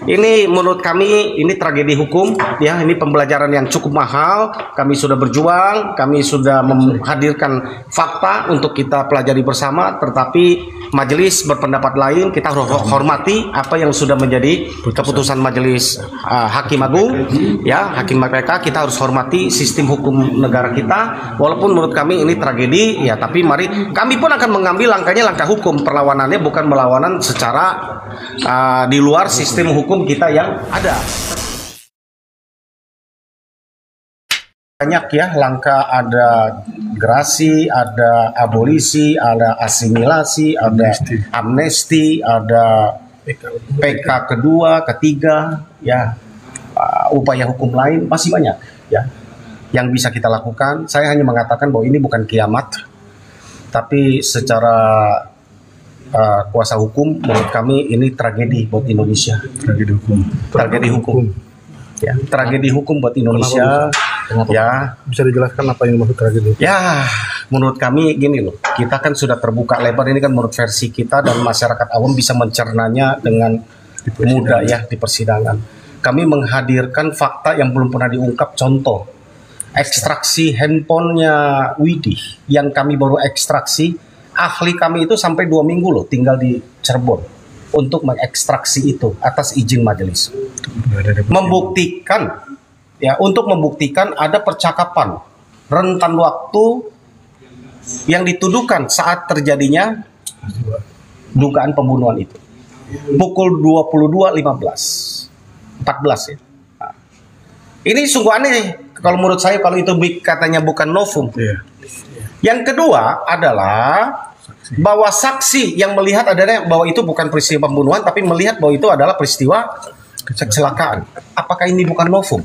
Ini menurut kami ini tragedi hukum ya, ini pembelajaran yang cukup mahal. Kami sudah berjuang, kami sudah menghadirkan fakta untuk kita pelajari bersama, tetapi majelis berpendapat lain. Kita harus hormati apa yang sudah menjadi keputusan majelis Hakim Agung ya, Hakim mereka. Kita harus hormati sistem hukum negara kita. Walaupun menurut kami ini tragedi ya, tapi mari kami pun akan mengambil langkahnya, langkah hukum. Perlawanannya bukan melawanan secara di luar sistem hukum kita yang ada. Banyak ya langkah, ada gerasi, ada abolisi, ada asimilasi, ada amnesti, ada PK kedua, ketiga, ya upaya hukum lain masih banyak ya yang bisa kita lakukan. Saya hanya mengatakan bahwa ini bukan kiamat, tapi secara kuasa hukum menurut kami ini tragedi buat Indonesia. Tragedi hukum. Tragedi hukum. Ya, tragedi hukum buat Indonesia. Kenapa? Ya, bisa dijelaskan apa yang dimaksud tragedi? Ya, menurut kami gini loh. Kita kan sudah terbuka lebar, ini kan menurut versi kita dan masyarakat awam bisa mencernanya dengan mudah ya di persidangan. Kami menghadirkan fakta yang belum pernah diungkap. Contoh, ekstraksi handphonenya Widi yang kami baru ekstraksi. Ahli kami itu sampai 2 minggu loh tinggal di Cirebon untuk mengekstraksi itu atas izin majelis. Membuktikan ya, untuk membuktikan ada percakapan rentan waktu yang dituduhkan saat terjadinya dugaan pembunuhan itu. Pukul 22.15 14 ya. Nah, ini sungguh aneh kalau menurut saya kalau itu katanya bukan novum. Yang kedua adalah bahwa saksi yang melihat adalah bahwa itu bukan peristiwa pembunuhan, tapi melihat bahwa itu adalah peristiwa kecelakaan. Apakah ini bukan novum?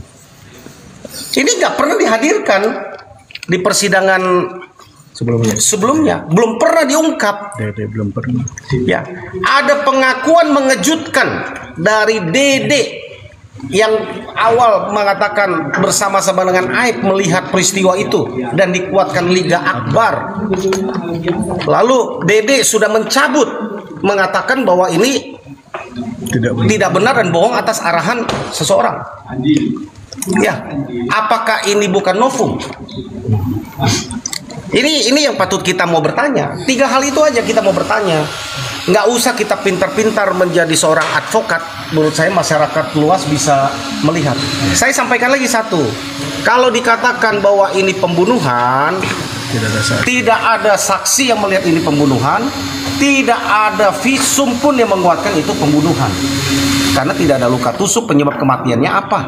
Ini nggak pernah dihadirkan di persidangan sebelumnya. Belum pernah diungkap. Belum pernah. Ya, ada pengakuan mengejutkan dari Dede yang awal mengatakan bersama-sama dengan Aib melihat peristiwa itu dan dikuatkan Liga Akbar. Lalu Dede sudah mencabut mengatakan bahwa ini tidak benar dan bohong atas arahan seseorang. Ya, apakah ini bukan novum? Ini yang patut kita mau bertanya. 3 hal itu aja kita mau bertanya. Nggak usah kita pintar-pintar menjadi seorang advokat. Menurut saya masyarakat luas bisa melihat. Saya sampaikan lagi satu. Kalau dikatakan bahwa ini pembunuhan, tidak ada saksi yang melihat ini pembunuhan, tidak ada visum pun yang menguatkan itu pembunuhan. Karena tidak ada luka tusuk, penyebab kematiannya apa?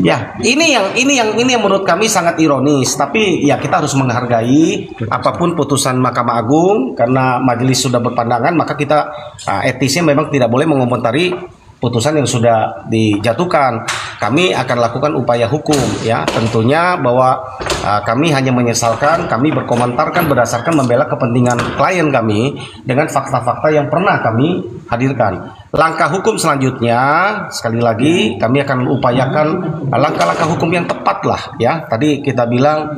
Ya, ini yang menurut kami sangat ironis. Tapi ya kita harus menghargai apapun putusan Mahkamah Agung karena majelis sudah berpandangan, maka kita etisnya memang tidak boleh mengomentari putusan yang sudah dijatuhkan. Kami akan lakukan upaya hukum ya, tentunya bahwa kami hanya menyesalkan, kami berkomentarkan berdasarkan membela kepentingan klien kami dengan fakta-fakta yang pernah kami hadirkan. Langkah hukum selanjutnya, sekali lagi kami akan upayakan langkah-langkah hukum yang tepat lah ya. Tadi kita bilang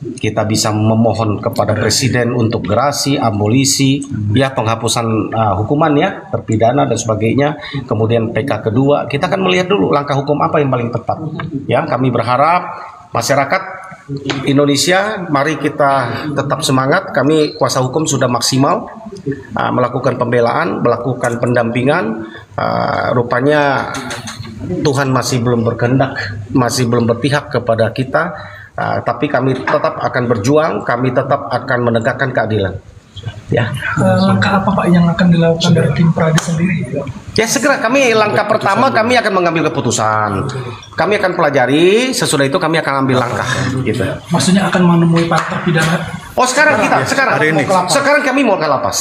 kita bisa memohon kepada Presiden untuk gerasi, abolisi, ya penghapusan hukuman ya, terpidana dan sebagainya. Kemudian PK kedua, kita akan melihat dulu langkah hukum apa yang paling tepat. Ya, kami berharap masyarakat Indonesia, mari kita tetap semangat. Kami kuasa hukum sudah maksimal melakukan pembelaan, melakukan pendampingan. Rupanya Tuhan masih belum berkehendak, masih belum berpihak kepada kita. Tapi kami tetap akan berjuang, kami tetap akan menegakkan keadilan. Ya. Langkah apa Pak yang akan dilakukan dari tim Pradi sendiri? Ya segera langkah pertama kami akan mengambil keputusan. Kami akan pelajari, sesudah itu kami akan ambil langkah gitu. Maksudnya akan menemui para terpidana? Oh sekarang kami mau ke lapas.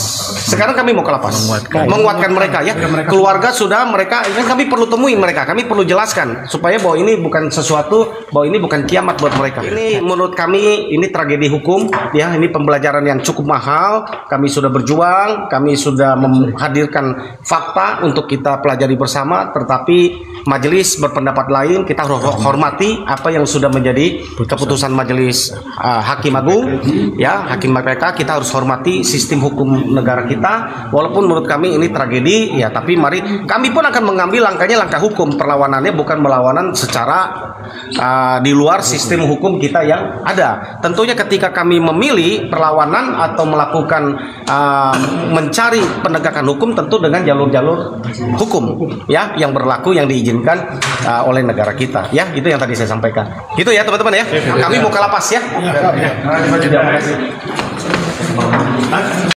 Sekarang kami mau ke lapas. Menguatkan mereka ya. Keluarga sudah mereka, ini kami perlu temuin mereka. Kami perlu jelaskan supaya bahwa ini bukan sesuatu, bahwa ini bukan kiamat buat mereka. Ini menurut kami ini tragedi hukum ya. Ini pembelajaran yang cukup mahal. Kami sudah berjuang, kami sudah menghadirkan fakta untuk kita pelajari bersama. Tetapi majelis berpendapat lain, kita harus hormati apa yang sudah menjadi keputusan majelis hakim agung, ya, hakim mereka. Kita harus hormati sistem hukum negara kita. Walaupun menurut kami ini tragedi, ya, tapi mari kami pun akan mengambil langkah hukum. Perlawanannya bukan melawanan secara di luar sistem hukum kita yang ada. Tentunya ketika kami memilih perlawanan atau melakukan mencari penegakan hukum, tentu dengan jalur-jalur hukum, ya, yang berlaku, yang diizinkan oleh negara kita, ya. Itu yang tadi saya sampaikan. Gitu ya teman-teman ya. Kami mau ke lapas ya.